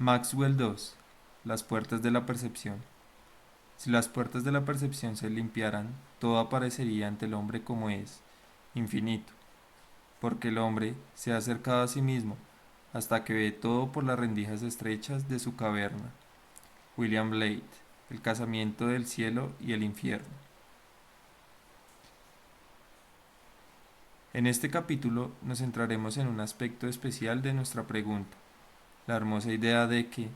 Maxwell 2. Las puertas de la percepción. Si las puertas de la percepción se limpiaran, todo aparecería ante el hombre como es, infinito, porque el hombre se ha acercado a sí mismo hasta que ve todo por las rendijas estrechas de su caverna. William Blake, El casamiento del cielo y el infierno. En este capítulo nos centraremos en un aspecto especial de nuestra pregunta, la hermosa idea de que,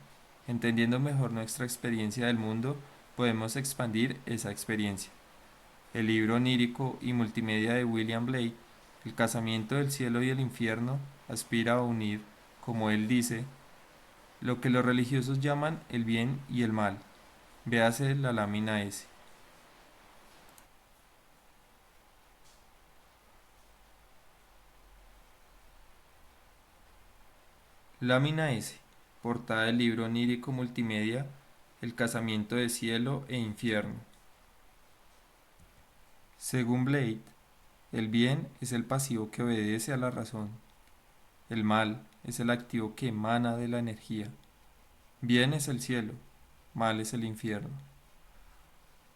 entendiendo mejor nuestra experiencia del mundo, podemos expandir esa experiencia. El libro onírico y multimedia de William Blake, El casamiento del cielo y el infierno, aspira a unir, como él dice, lo que los religiosos llaman el bien y el mal. Véase la lámina S. Lámina S. Portada del libro onírico multimedia, El casamiento de cielo e infierno. Según Blake, el bien es el pasivo que obedece a la razón. El mal es el activo que emana de la energía. Bien es el cielo, mal es el infierno.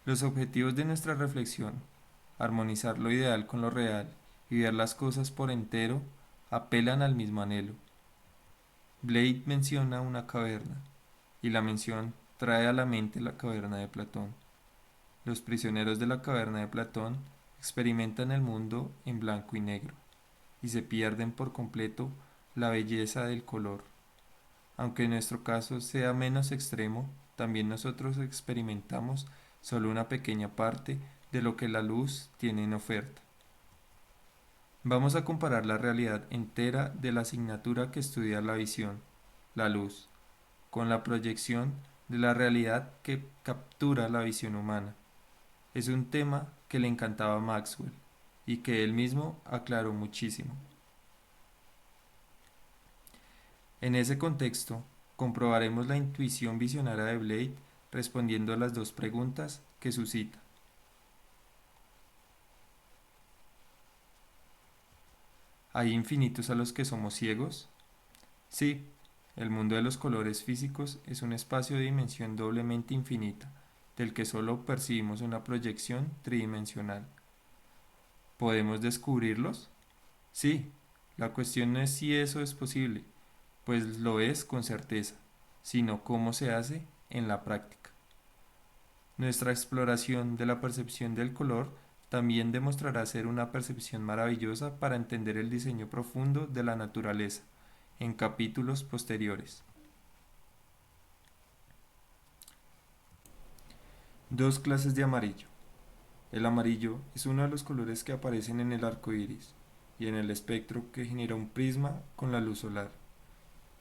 Los objetivos de nuestra reflexión, armonizar lo ideal con lo real y ver las cosas por entero, apelan al mismo anhelo. Blake menciona una caverna, y la mención trae a la mente la caverna de Platón. Los prisioneros de la caverna de Platón experimentan el mundo en blanco y negro, y se pierden por completo la belleza del color. Aunque en nuestro caso sea menos extremo, también nosotros experimentamos solo una pequeña parte de lo que la luz tiene en oferta. Vamos a comparar la realidad entera de la asignatura que estudia la visión, la luz, con la proyección de la realidad que captura la visión humana. Es un tema que le encantaba a Maxwell y que él mismo aclaró muchísimo. En ese contexto, comprobaremos la intuición visionaria de Blake respondiendo a las dos preguntas que suscita. ¿Hay infinitos a los que somos ciegos? Sí, el mundo de los colores físicos es un espacio de dimensión doblemente infinita, del que solo percibimos una proyección tridimensional. ¿Podemos descubrirlos? Sí, la cuestión no es si eso es posible, pues lo es con certeza, sino cómo se hace en la práctica. Nuestra exploración de la percepción del color también demostrará ser una percepción maravillosa para entender el diseño profundo de la naturaleza, en capítulos posteriores. Dos clases de amarillo. El amarillo es uno de los colores que aparecen en el arco iris y en el espectro que genera un prisma con la luz solar.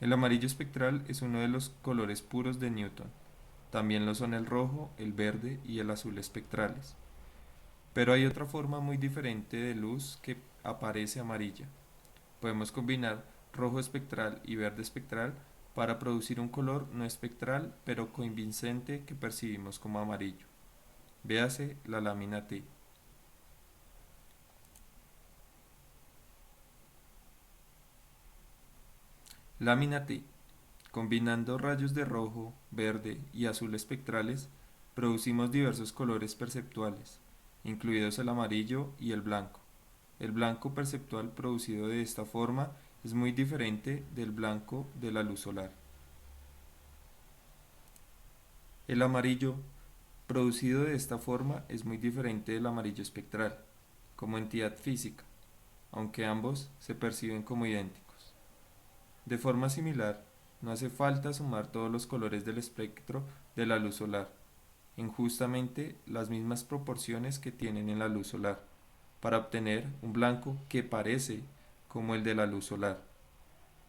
El amarillo espectral es uno de los colores puros de Newton. También lo son el rojo, el verde y el azul espectrales. Pero hay otra forma muy diferente de luz que aparece amarilla. Podemos combinar rojo espectral y verde espectral para producir un color no espectral pero convincente que percibimos como amarillo. Véase la lámina T. Lámina T. Combinando rayos de rojo, verde y azul espectrales, producimos diversos colores perceptuales, incluidos el amarillo y el blanco. El blanco perceptual producido de esta forma es muy diferente del blanco de la luz solar. El amarillo producido de esta forma es muy diferente del amarillo espectral, como entidad física, aunque ambos se perciben como idénticos. De forma similar, no hace falta sumar todos los colores del espectro de la luz solar, en justamente las mismas proporciones que tienen en la luz solar, para obtener un blanco que parece como el de la luz solar.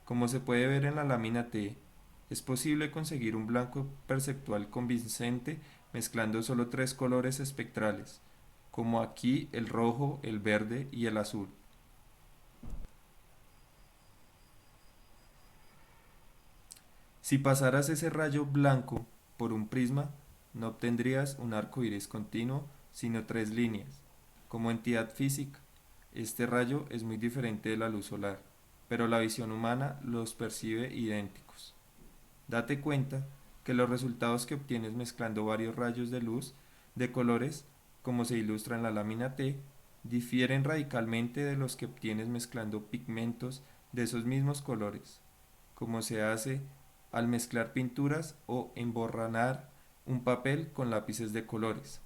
Como se puede ver en la lámina T, es posible conseguir un blanco perceptual convincente mezclando solo tres colores espectrales, como aquí el rojo, el verde y el azul. Si pasaras ese rayo blanco por un prisma, no obtendrías un arco iris continuo, sino tres líneas. Como entidad física, este rayo es muy diferente de la luz solar, pero la visión humana los percibe idénticos. Date cuenta que los resultados que obtienes mezclando varios rayos de luz de colores, como se ilustra en la lámina T, difieren radicalmente de los que obtienes mezclando pigmentos de esos mismos colores, como se hace al mezclar pinturas o emborranar un papel con lápices de colores.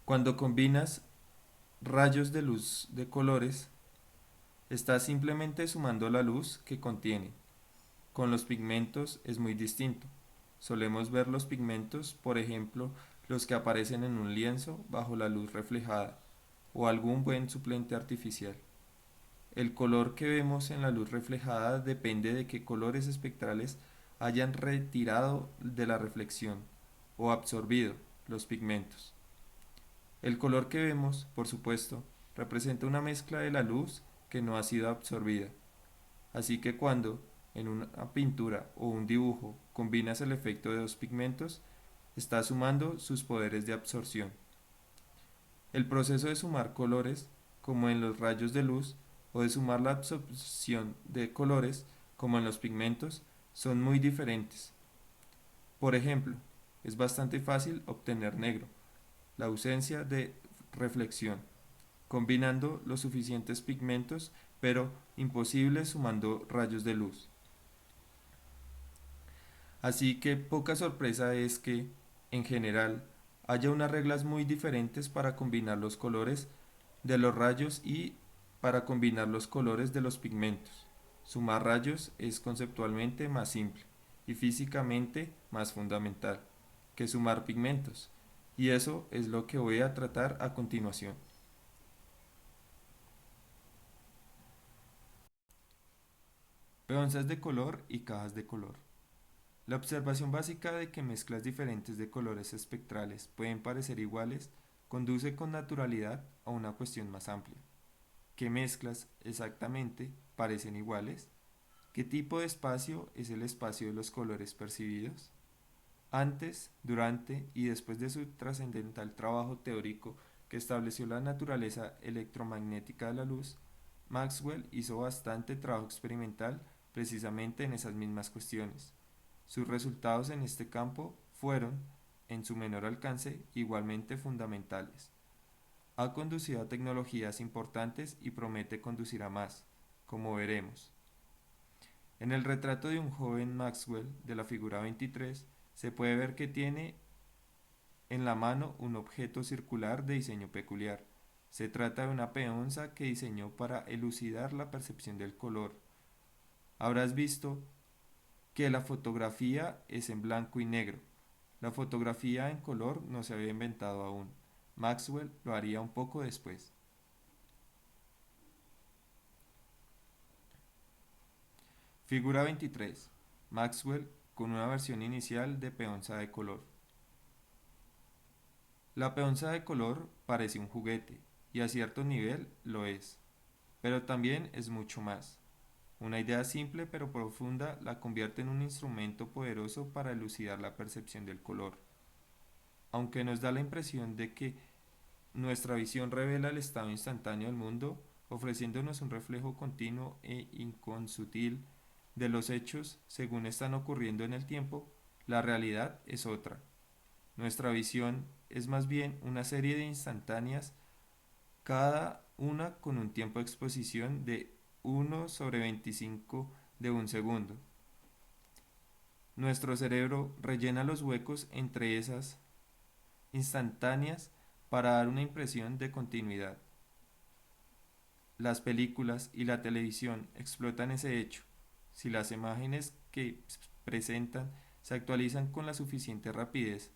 Cuando combinas rayos de luz de colores, estás simplemente sumando la luz que contienen. Con los pigmentos es muy distinto. Solemos ver los pigmentos, por ejemplo, los que aparecen en un lienzo bajo la luz reflejada o algún buen suplente artificial. El color que vemos en la luz reflejada depende de qué colores espectrales hayan retirado de la reflexión o absorbido los pigmentos. El color que vemos, por supuesto, representa una mezcla de la luz que no ha sido absorbida. Así que cuando, en una pintura o un dibujo, combinas el efecto de dos pigmentos, estás sumando sus poderes de absorción. El proceso de sumar colores, como en los rayos de luz, o de sumar la absorción de colores, como en los pigmentos, son muy diferentes. Por ejemplo, es bastante fácil obtener negro, la ausencia de reflexión, combinando los suficientes pigmentos, pero imposible sumando rayos de luz. Así que poca sorpresa es que, en general, haya unas reglas muy diferentes para combinar los colores de los rayos y para combinar los colores de los pigmentos. Sumar rayos es conceptualmente más simple y físicamente más fundamental que sumar pigmentos, y eso es lo que voy a tratar a continuación. Peonzas de color y cajas de color. La observación básica de que mezclas diferentes de colores espectrales pueden parecer iguales conduce con naturalidad a una cuestión más amplia. ¿Qué mezclas exactamente parecen iguales? ¿Qué tipo de espacio es el espacio de los colores percibidos? Antes, durante y después de su trascendental trabajo teórico que estableció la naturaleza electromagnética de la luz, Maxwell hizo bastante trabajo experimental precisamente en esas mismas cuestiones. Sus resultados en este campo fueron, en su menor alcance, igualmente fundamentales. Ha conducido a tecnologías importantes y promete conducir a más, como veremos. En el retrato de un joven Maxwell de la figura 23 se puede ver que tiene en la mano un objeto circular de diseño peculiar. Se trata de una peonza que diseñó para elucidar la percepción del color. Habrás visto que la fotografía es en blanco y negro. La fotografía en color no se había inventado aún. Maxwell lo haría un poco después. Figura 23. Maxwell con una versión inicial de peonza de color. La peonza de color parece un juguete, y a cierto nivel lo es, pero también es mucho más. Una idea simple pero profunda la convierte en un instrumento poderoso para elucidar la percepción del color. Aunque nos da la impresión de que nuestra visión revela el estado instantáneo del mundo, ofreciéndonos un reflejo continuo e inconsutil de los hechos según están ocurriendo en el tiempo, la realidad es otra. Nuestra visión es más bien una serie de instantáneas, cada una con un tiempo de exposición de 1/25 de un segundo. Nuestro cerebro rellena los huecos entre esas instantáneas para dar una impresión de continuidad. Las películas y la televisión explotan ese hecho. Si las imágenes que presentan se actualizan con la suficiente rapidez,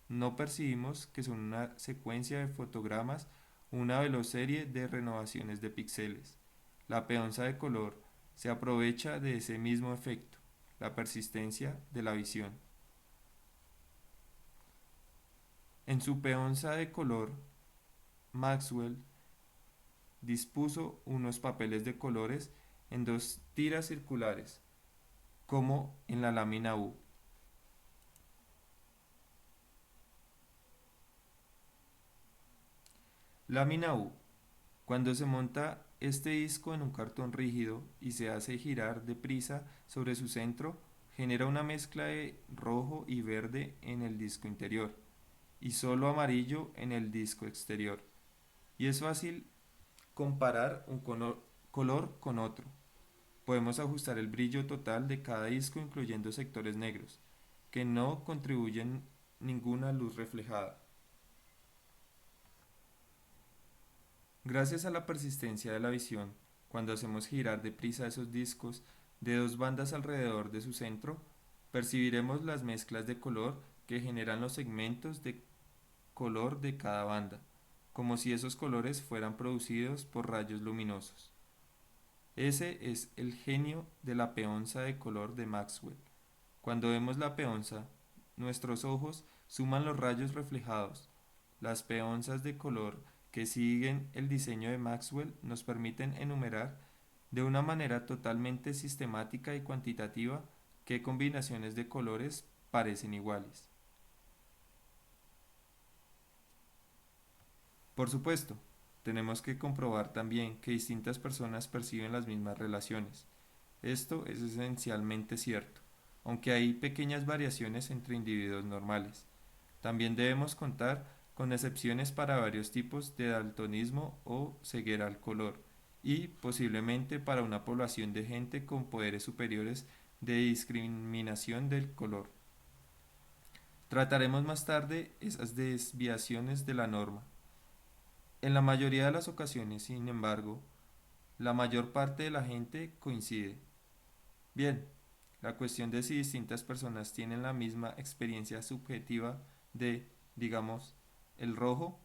no percibimos que son una secuencia de fotogramas o una veloz serie de renovaciones de píxeles. La peonza de color se aprovecha de ese mismo efecto, la persistencia de la visión. En su peonza de color, Maxwell dispuso unos papeles de colores en dos tiras circulares, como en la lámina U. Lámina U. Cuando se monta este disco en un cartón rígido y se hace girar deprisa sobre su centro, genera una mezcla de rojo y verde en el disco interior y solo amarillo en el disco exterior. Y es fácil comparar un color con otro. Podemos ajustar el brillo total de cada disco incluyendo sectores negros, que no contribuyen ninguna luz reflejada. Gracias a la persistencia de la visión, cuando hacemos girar deprisa esos discos de dos bandas alrededor de su centro, percibiremos las mezclas de color que generan los segmentos de color de cada banda, como si esos colores fueran producidos por rayos luminosos. Ese es el genio de la peonza de color de Maxwell. Cuando vemos la peonza, nuestros ojos suman los rayos reflejados. Las peonzas de color que siguen el diseño de Maxwell nos permiten enumerar de una manera totalmente sistemática y cuantitativa qué combinaciones de colores parecen iguales. Por supuesto, tenemos que comprobar también que distintas personas perciben las mismas relaciones. Esto es esencialmente cierto, aunque hay pequeñas variaciones entre individuos normales. También debemos contar con excepciones para varios tipos de daltonismo o ceguera al color, y posiblemente para una población de gente con poderes superiores de discriminación del color. Trataremos más tarde esas desviaciones de la norma. En la mayoría de las ocasiones, sin embargo, la mayor parte de la gente coincide. Bien, la cuestión de si distintas personas tienen la misma experiencia subjetiva de, digamos, el rojo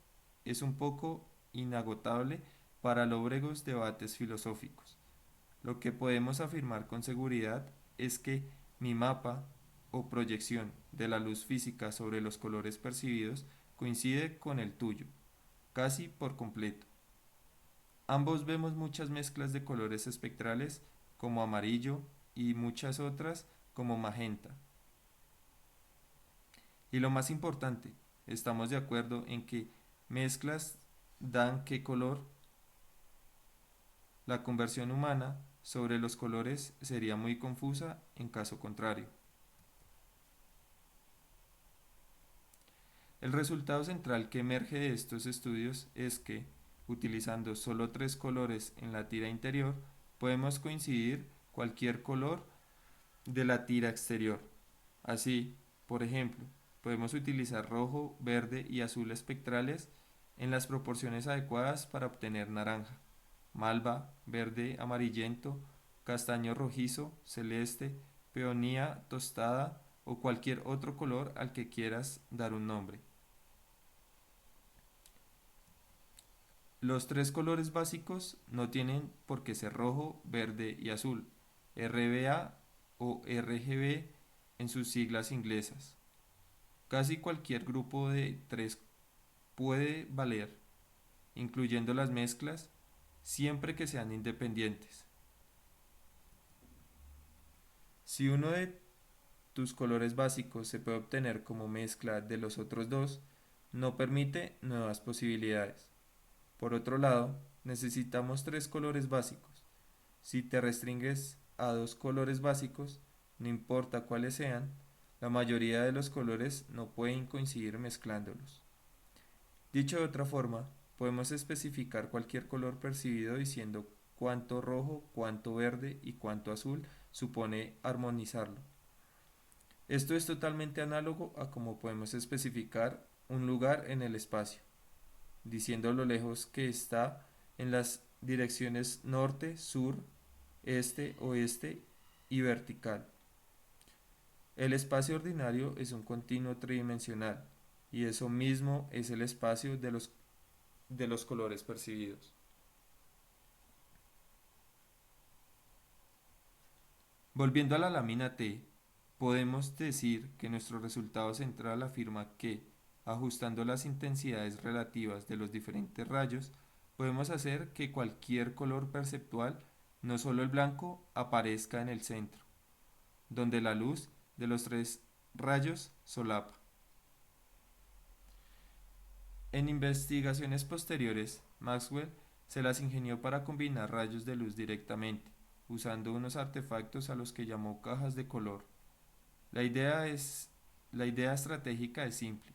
es un poco inagotable para lóbregos debates filosóficos. Lo que podemos afirmar con seguridad es que mi mapa o proyección de la luz física sobre los colores percibidos coincide con el tuyo, casi por completo. Ambos vemos muchas mezclas de colores espectrales como amarillo y muchas otras como magenta. Y lo más importante, estamos de acuerdo en que mezclas dan qué color. La conversión humana sobre los colores sería muy confusa en caso contrario. El resultado central que emerge de estos estudios es que, utilizando solo tres colores en la tira interior, podemos coincidir cualquier color de la tira exterior. Así, por ejemplo, podemos utilizar rojo, verde y azul espectrales en las proporciones adecuadas para obtener naranja, malva, verde amarillento, castaño rojizo, celeste, peonía tostada o cualquier otro color al que quieras dar un nombre. Los tres colores básicos no tienen por qué ser rojo, verde y azul, RBA o RGB en sus siglas inglesas. Casi cualquier grupo de tres puede valer, incluyendo las mezclas, siempre que sean independientes. Si uno de tus colores básicos se puede obtener como mezcla de los otros dos, no permite nuevas posibilidades. Por otro lado, necesitamos tres colores básicos. Si te restringes a dos colores básicos, no importa cuáles sean, la mayoría de los colores no pueden coincidir mezclándolos. Dicho de otra forma, podemos especificar cualquier color percibido diciendo cuánto rojo, cuánto verde y cuánto azul supone armonizarlo. Esto es totalmente análogo a cómo podemos especificar un lugar en el espacio, diciendo lo lejos que está en las direcciones norte, sur, este, oeste y vertical. El espacio ordinario es un continuo tridimensional y eso mismo es el espacio de los colores percibidos. Volviendo a la lámina T, podemos decir que nuestro resultado central afirma que, ajustando las intensidades relativas de los diferentes rayos, podemos hacer que cualquier color perceptual, no solo el blanco, aparezca en el centro, donde la luz de los tres rayos solapa. En investigaciones posteriores, Maxwell Se las ingenió para combinar rayos de luz directamente, usando unos artefactos a los que llamó cajas de color. La idea es, la idea estratégica es simple.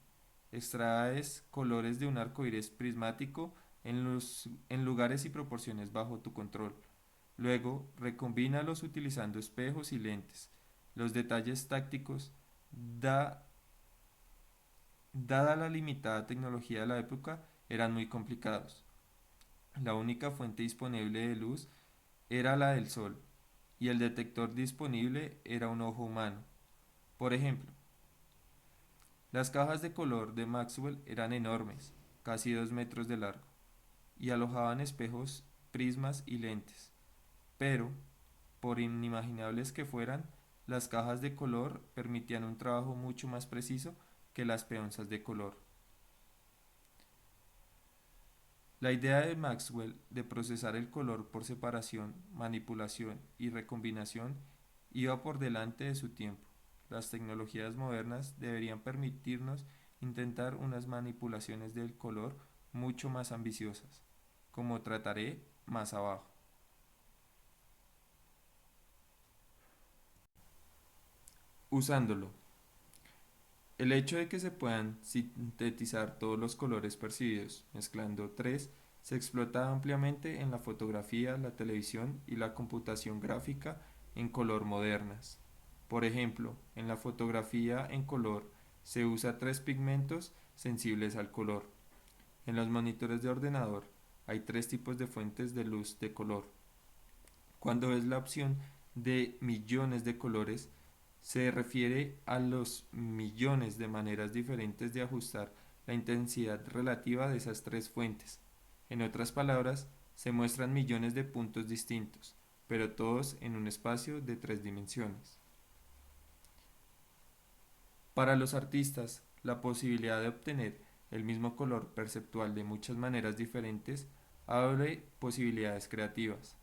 Extraes colores de un arco iris prismático en lugares y proporciones bajo tu control. Luego, recombínalos utilizando espejos y lentes. Los detalles tácticos, da- dada la limitada tecnología de la época, eran muy complicados. La única fuente disponible de luz era la del sol, y el detector disponible era un ojo humano. Por ejemplo, las cajas de color de Maxwell eran enormes, casi 2 metros de largo, y alojaban espejos, prismas y lentes. Pero, por inimaginables que fueran, las cajas de color permitían un trabajo mucho más preciso que las peonzas de color. La idea de Maxwell de procesar el color por separación, manipulación y recombinación iba por delante de su tiempo. Las tecnologías modernas deberían permitirnos intentar unas manipulaciones del color mucho más ambiciosas, como trataré más abajo. Usándolo. El hecho de que se puedan sintetizar todos los colores percibidos, mezclando tres, se explota ampliamente en la fotografía, la televisión y la computación gráfica en color modernas. Por ejemplo, en la fotografía en color se usa tres pigmentos sensibles al color. En los monitores de ordenador hay tres tipos de fuentes de luz de color. Cuando es la opción de millones de colores, se refiere a los millones de maneras diferentes de ajustar la intensidad relativa de esas tres fuentes. En otras palabras, se muestran millones de puntos distintos, pero todos en un espacio de tres dimensiones. Para los artistas, la posibilidad de obtener el mismo color perceptual de muchas maneras diferentes abre posibilidades creativas.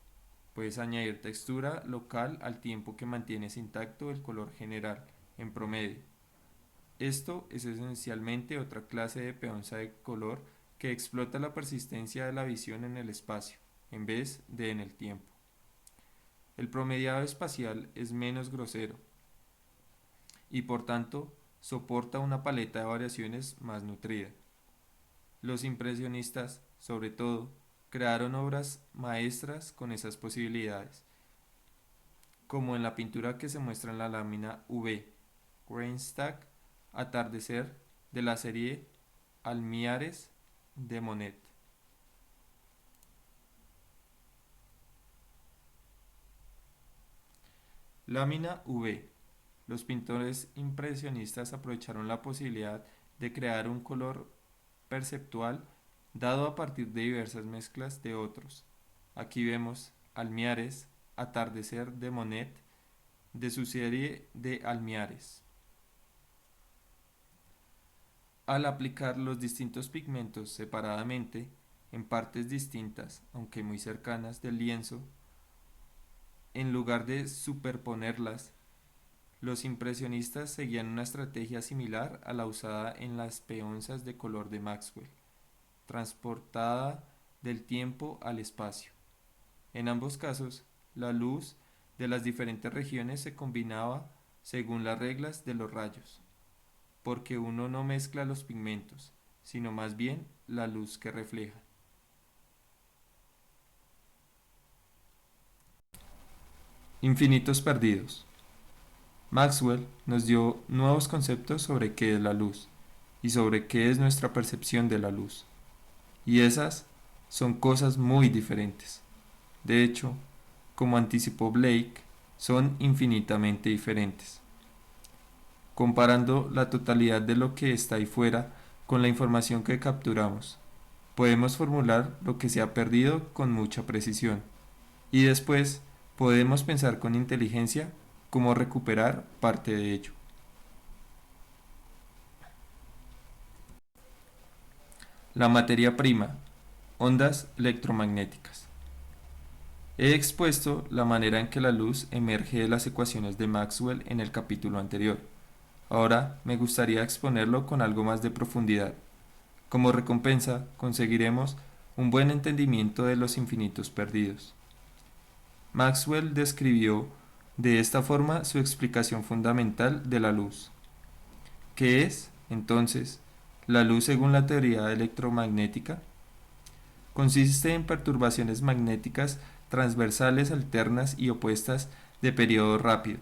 Puedes añadir textura local al tiempo que mantienes intacto el color general, en promedio. Esto es esencialmente otra clase de peonza de color que explota la persistencia de la visión en el espacio, en vez de en el tiempo. El promediado espacial es menos grosero y por tanto soporta una paleta de variaciones más nutrida. Los impresionistas, sobre todo, crearon obras maestras con esas posibilidades, como en la pintura que se muestra en la lámina V, Greenstack, Atardecer, de la serie Almiares de Monet. Lámina V. Los pintores impresionistas aprovecharon la posibilidad de crear un color perceptual dado a partir de diversas mezclas de otros. Aquí vemos Almiares, Atardecer de Monet, de su serie de Almiares. Al aplicar los distintos pigmentos separadamente, en partes distintas, aunque muy cercanas, del lienzo, en lugar de superponerlas, los impresionistas seguían una estrategia similar a la usada en las peonzas de color de Maxwell, transportada del tiempo al espacio. En ambos casos, la luz de las diferentes regiones se combinaba según las reglas de los rayos, porque uno no mezcla los pigmentos, sino más bien la luz que refleja. Infinitos perdidos. Maxwell nos dio nuevos conceptos sobre qué es la luz y sobre qué es nuestra percepción de la luz. Y esas son cosas muy diferentes. De hecho, como anticipó Blake, son infinitamente diferentes. Comparando la totalidad de lo que está ahí fuera con la información que capturamos, podemos formular lo que se ha perdido con mucha precisión. Y después podemos pensar con inteligencia cómo recuperar parte de ello. La materia prima, ondas electromagnéticas. He expuesto la manera en que la luz emerge de las ecuaciones de Maxwell en el capítulo anterior. Ahora me gustaría exponerlo con algo más de profundidad. Como recompensa, conseguiremos un buen entendimiento de los infinitos perdidos. Maxwell describió de esta forma su explicación fundamental de la luz. ¿Qué es, entonces, la luz según la teoría electromagnética? Consiste en perturbaciones magnéticas transversales alternas y opuestas de periodo rápido,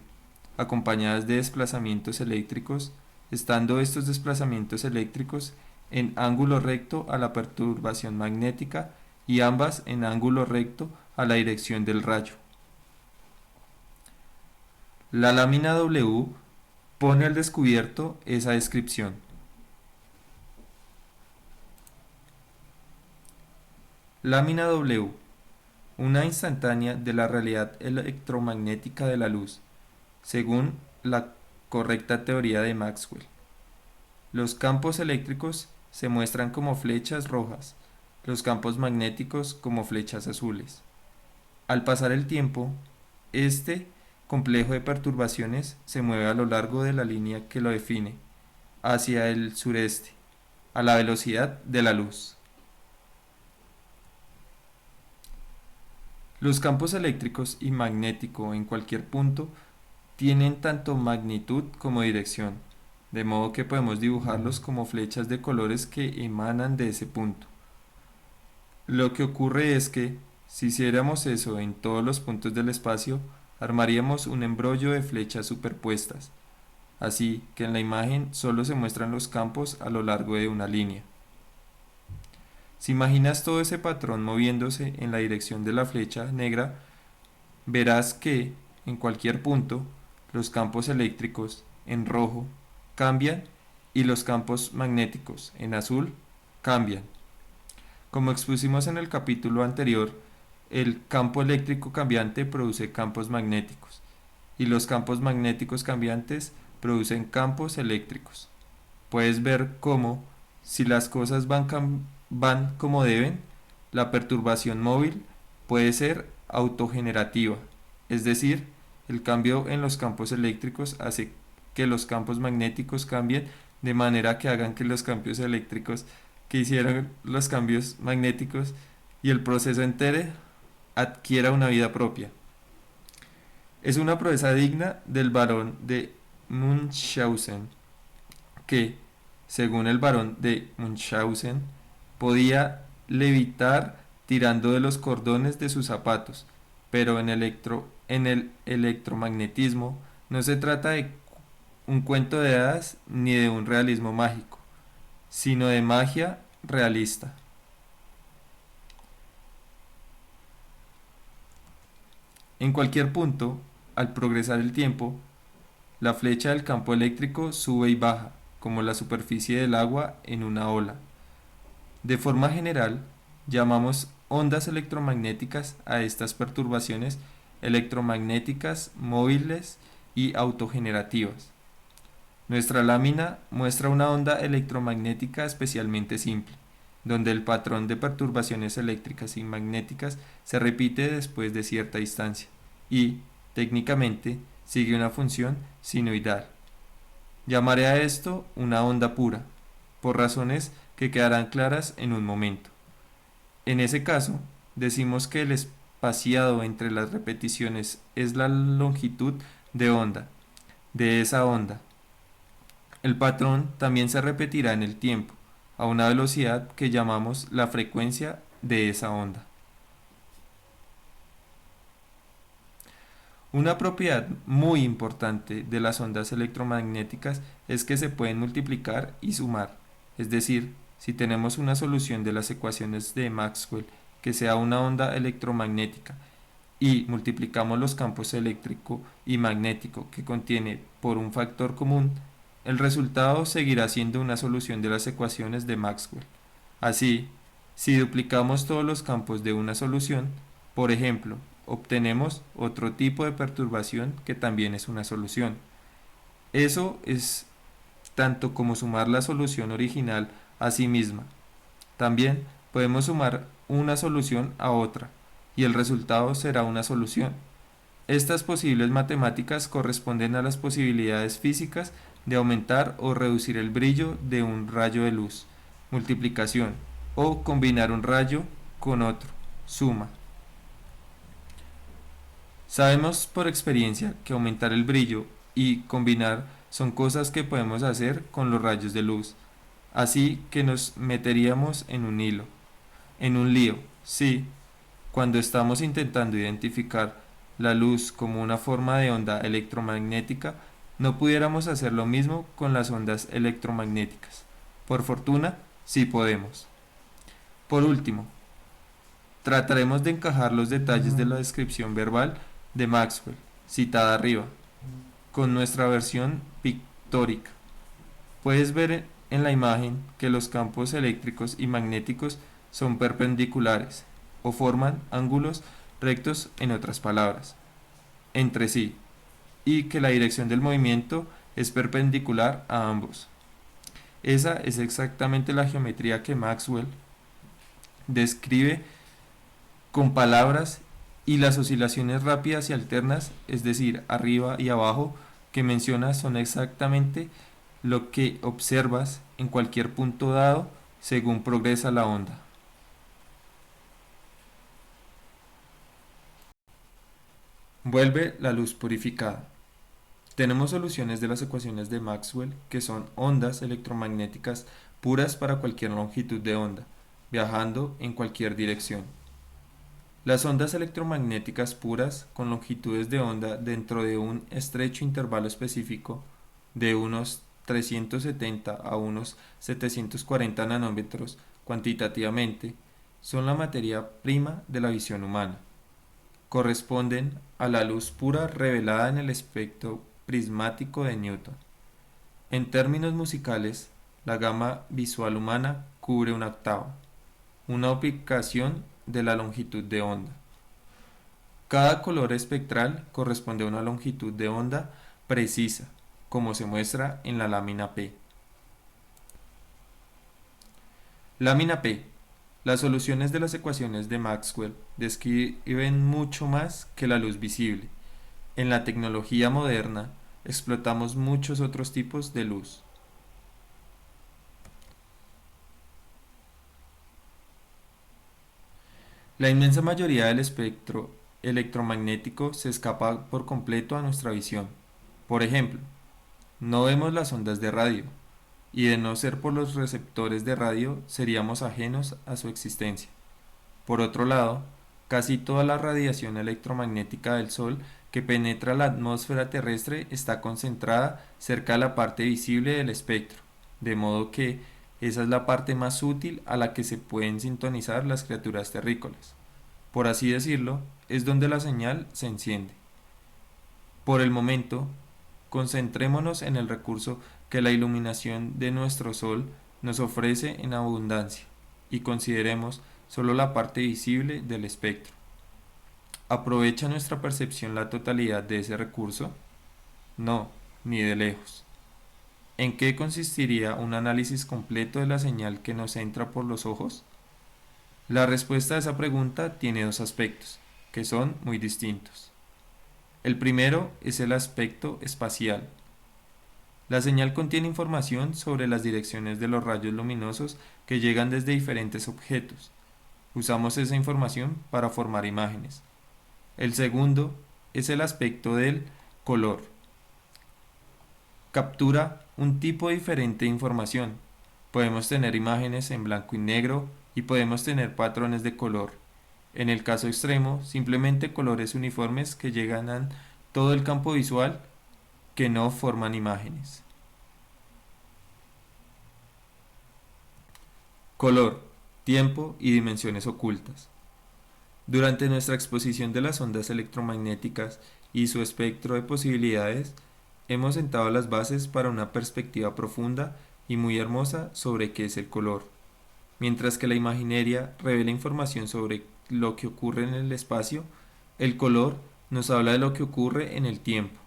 acompañadas de desplazamientos eléctricos, estando estos desplazamientos eléctricos en ángulo recto a la perturbación magnética y ambas en ángulo recto a la dirección del rayo. La lámina W pone al descubierto esa descripción. Lámina W, una instantánea de la realidad electromagnética de la luz, según la correcta teoría de Maxwell. Los campos eléctricos se muestran como flechas rojas, los campos magnéticos como flechas azules. Al pasar el tiempo, este complejo de perturbaciones se mueve a lo largo de la línea que lo define, hacia el sureste, a la velocidad de la luz. Los campos eléctricos y magnético en cualquier punto tienen tanto magnitud como dirección, de modo que podemos dibujarlos como flechas de colores que emanan de ese punto. Lo que ocurre es que, si hiciéramos eso en todos los puntos del espacio, armaríamos un embrollo de flechas superpuestas, así que en la imagen solo se muestran los campos a lo largo de una línea. Si imaginas todo ese patrón moviéndose en la dirección de la flecha negra, verás que, en cualquier punto, los campos eléctricos, en rojo, cambian y los campos magnéticos, en azul, cambian. Como expusimos en el capítulo anterior, el campo eléctrico cambiante produce campos magnéticos y los campos magnéticos cambiantes producen campos eléctricos. Puedes ver cómo, si las cosas van como deben, la perturbación móvil puede ser autogenerativa, es decir, el cambio en los campos eléctricos hace que los campos magnéticos cambien de manera que hagan que los campos eléctricos que hicieron los cambios magnéticos y el proceso entero adquiera una vida propia. Es una proeza digna del barón de Munchausen, que, según el barón de Munchausen, podía levitar tirando de los cordones de sus zapatos, pero en el electromagnetismo no se trata de un cuento de hadas ni de un realismo mágico, sino de magia realista. En cualquier punto, al progresar el tiempo, la flecha del campo eléctrico sube y baja, como la superficie del agua en una ola. De forma general, llamamos ondas electromagnéticas a estas perturbaciones electromagnéticas móviles y autogenerativas. Nuestra lámina muestra una onda electromagnética especialmente simple, donde el patrón de perturbaciones eléctricas y magnéticas se repite después de cierta distancia y, técnicamente, sigue una función sinoidal. Llamaré a esto una onda pura, por razones que quedarán claras en un momento. En ese caso, decimos que el espaciado entre las repeticiones es la longitud de onda de esa onda. El patrón también se repetirá en el tiempo, a una velocidad que llamamos la frecuencia de esa onda. Una propiedad muy importante de las ondas electromagnéticas es que se pueden multiplicar y sumar, es decir, si tenemos una solución de las ecuaciones de Maxwell que sea una onda electromagnética y multiplicamos los campos eléctrico y magnético que contiene por un factor común, el resultado seguirá siendo una solución de las ecuaciones de Maxwell. Así, si duplicamos todos los campos de una solución, por ejemplo, obtenemos otro tipo de perturbación que también es una solución. Eso es tanto como sumar la solución original a sí misma. También podemos sumar una solución a otra, y el resultado será una solución. Estas posibles matemáticas corresponden a las posibilidades físicas de aumentar o reducir el brillo de un rayo de luz, multiplicación, o combinar un rayo con otro, suma. Sabemos por experiencia que aumentar el brillo y combinar son cosas que podemos hacer con los rayos de luz, así que nos meteríamos en un lío, sí, cuando estamos intentando identificar la luz como una forma de onda electromagnética, no pudiéramos hacer lo mismo con las ondas electromagnéticas. Por fortuna, sí podemos. Por último, trataremos de encajar los detalles de la descripción verbal de Maxwell, citada arriba, con nuestra versión pictórica. Puedes ver en la imagen que los campos eléctricos y magnéticos son perpendiculares o forman ángulos rectos, en otras palabras, entre sí, y que la dirección del movimiento es perpendicular a ambos. Esa es exactamente la geometría que Maxwell describe con palabras, y las oscilaciones rápidas y alternas, es decir, arriba y abajo, que menciona son exactamente lo que observas en cualquier punto dado según progresa la onda. Vuelve la luz purificada. Tenemos soluciones de las ecuaciones de Maxwell que son ondas electromagnéticas puras para cualquier longitud de onda, viajando en cualquier dirección. Las ondas electromagnéticas puras con longitudes de onda dentro de un estrecho intervalo específico de unos 370 a unos 740 nanómetros cuantitativamente son la materia prima de la visión humana. Corresponden a la luz pura revelada en el espectro prismático de Newton. En términos musicales, la gama visual humana cubre una octava, una aplicación de la longitud de onda. Cada color espectral corresponde a una longitud de onda precisa, como se muestra en la lámina P. Lámina P. Las soluciones de las ecuaciones de Maxwell describen mucho más que la luz visible. En la tecnología moderna explotamos muchos otros tipos de luz. La inmensa mayoría del espectro electromagnético se escapa por completo a nuestra visión. Por ejemplo, no vemos las ondas de radio, y de no ser por los receptores de radio seríamos ajenos a su existencia. Por otro lado, casi toda la radiación electromagnética del Sol que penetra la atmósfera terrestre está concentrada cerca de la parte visible del espectro, de modo que esa es la parte más útil a la que se pueden sintonizar las criaturas terrícolas. Por así decirlo, es donde la señal se enciende. Por el momento, concentrémonos en el recurso que la iluminación de nuestro Sol nos ofrece en abundancia y consideremos solo la parte visible del espectro. ¿Aprovecha nuestra percepción la totalidad de ese recurso? No, ni de lejos. ¿En qué consistiría un análisis completo de la señal que nos entra por los ojos? La respuesta a esa pregunta tiene dos aspectos, que son muy distintos. El primero es el aspecto espacial. La señal contiene información sobre las direcciones de los rayos luminosos que llegan desde diferentes objetos. Usamos esa información para formar imágenes. El segundo es el aspecto del color. Captura un tipo diferente de información. Podemos tener imágenes en blanco y negro y podemos tener patrones de color. En el caso extremo, simplemente colores uniformes que llegan a todo el campo visual que no forman imágenes. Color, tiempo y dimensiones ocultas. Durante nuestra exposición de las ondas electromagnéticas y su espectro de posibilidades, hemos sentado las bases para una perspectiva profunda y muy hermosa sobre qué es el color. Mientras que la imaginería revela información sobre lo que ocurre en el espacio, el color nos habla de lo que ocurre en el tiempo.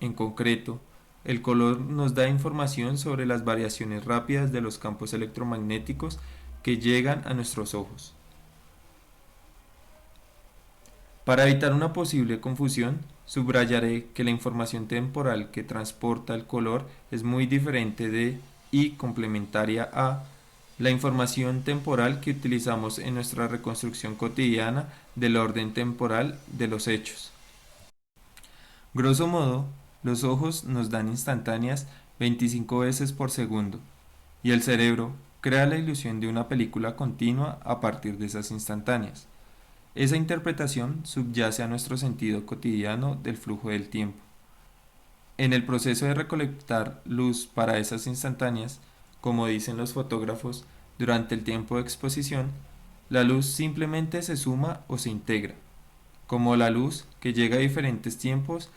En concreto, el color nos da información sobre las variaciones rápidas de los campos electromagnéticos que llegan a nuestros ojos. Para evitar una posible confusión, subrayaré que la información temporal que transporta el color es muy diferente de y complementaria a la información temporal que utilizamos en nuestra reconstrucción cotidiana del orden temporal de los hechos. Grosso modo, los ojos nos dan instantáneas 25 veces por segundo, y el cerebro crea la ilusión de una película continua a partir de esas instantáneas. Esa interpretación subyace a nuestro sentido cotidiano del flujo del tiempo. En el proceso de recolectar luz para esas instantáneas, como dicen los fotógrafos, durante el tiempo de exposición, la luz simplemente se suma o se integra. Como la luz, que llega a diferentes tiempos,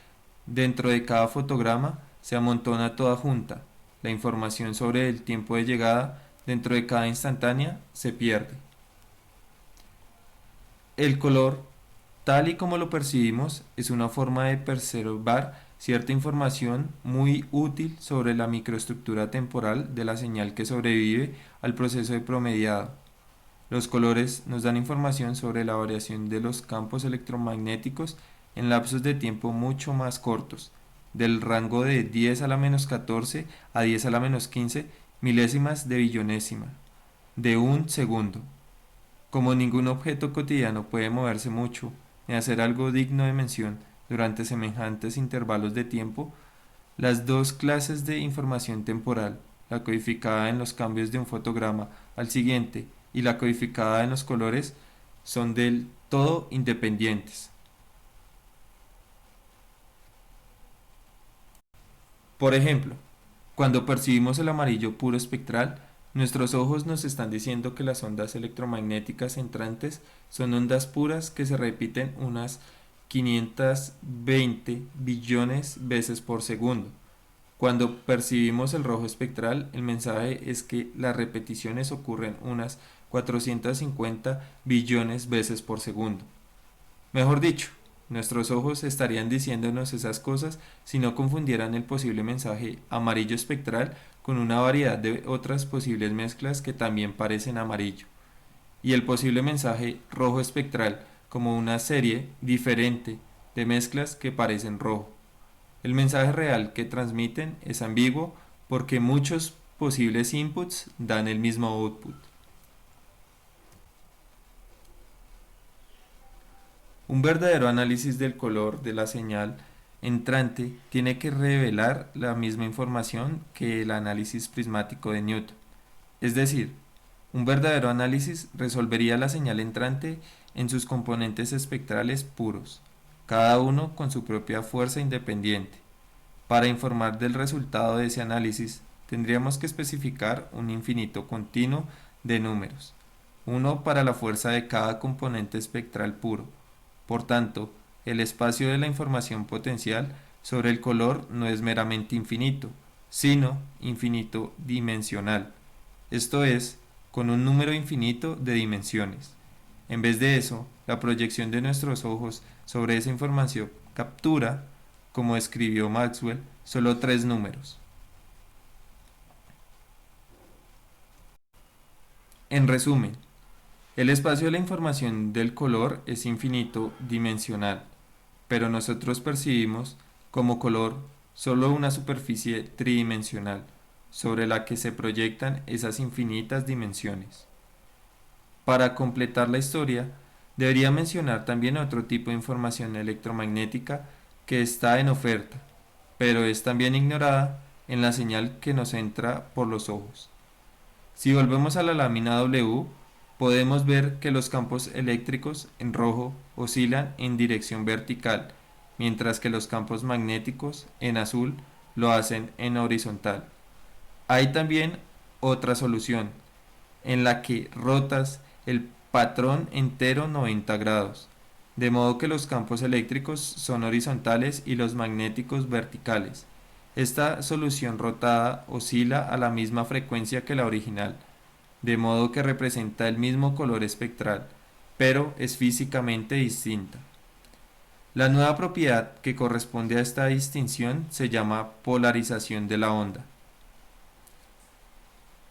dentro de cada fotograma se amontona toda junta. La información sobre el tiempo de llegada dentro de cada instantánea se pierde. El color, tal y como lo percibimos, es una forma de preservar cierta información muy útil sobre la microestructura temporal de la señal que sobrevive al proceso de promediado. Los colores nos dan información sobre la variación de los campos electromagnéticos en lapsos de tiempo mucho más cortos, del rango de 10 a la menos 14 a 10 a la menos 15 milésimas de billonésima, de un segundo. Como ningún objeto cotidiano puede moverse mucho ni hacer algo digno de mención durante semejantes intervalos de tiempo, las dos clases de información temporal, la codificada en los cambios de un fotograma al siguiente y la codificada en los colores, son del todo independientes. Por ejemplo, cuando percibimos el amarillo puro espectral, nuestros ojos nos están diciendo que las ondas electromagnéticas entrantes son ondas puras que se repiten unas 520 billones veces por segundo. Cuando percibimos el rojo espectral, el mensaje es que las repeticiones ocurren unas 450 billones veces por segundo. Mejor dicho, nuestros ojos estarían diciéndonos esas cosas si no confundieran el posible mensaje amarillo espectral con una variedad de otras posibles mezclas que también parecen amarillo, y el posible mensaje rojo espectral como una serie diferente de mezclas que parecen rojo. El mensaje real que transmiten es ambiguo porque muchos posibles inputs dan el mismo output. Un verdadero análisis del color de la señal entrante tiene que revelar la misma información que el análisis prismático de Newton. Es decir, un verdadero análisis resolvería la señal entrante en sus componentes espectrales puros, cada uno con su propia fuerza independiente. Para informar del resultado de ese análisis, tendríamos que especificar un infinito continuo de números, uno para la fuerza de cada componente espectral puro. Por tanto, el espacio de la información potencial sobre el color no es meramente infinito, sino infinito dimensional, esto es, con un número infinito de dimensiones. En vez de eso, la proyección de nuestros ojos sobre esa información captura, como escribió Maxwell, solo 3 números. En resumen, el espacio de la información del color es infinito dimensional, pero nosotros percibimos como color solo una superficie tridimensional sobre la que se proyectan esas infinitas dimensiones. Para completar la historia, debería mencionar también otro tipo de información electromagnética que está en oferta, pero es también ignorada en la señal que nos entra por los ojos. Si volvemos a la lámina W, podemos ver que los campos eléctricos en rojo oscilan en dirección vertical, mientras que los campos magnéticos en azul lo hacen en horizontal. Hay también otra solución, en la que rotas el patrón entero 90 grados, de modo que los campos eléctricos son horizontales y los magnéticos verticales. Esta solución rotada oscila a la misma frecuencia que la original, de modo que representa el mismo color espectral, pero es físicamente distinta. La nueva propiedad que corresponde a esta distinción se llama polarización de la onda.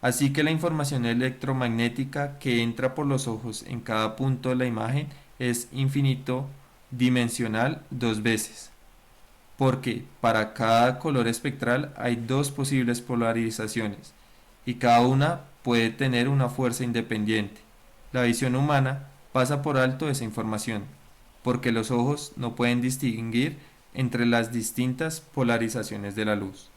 Así que la información electromagnética que entra por los ojos en cada punto de la imagen es infinito dimensional 2 veces, porque para cada color espectral hay 2 posibles polarizaciones, y cada una puede tener una fuerza independiente. La visión humana pasa por alto esa información, porque los ojos no pueden distinguir entre las distintas polarizaciones de la luz.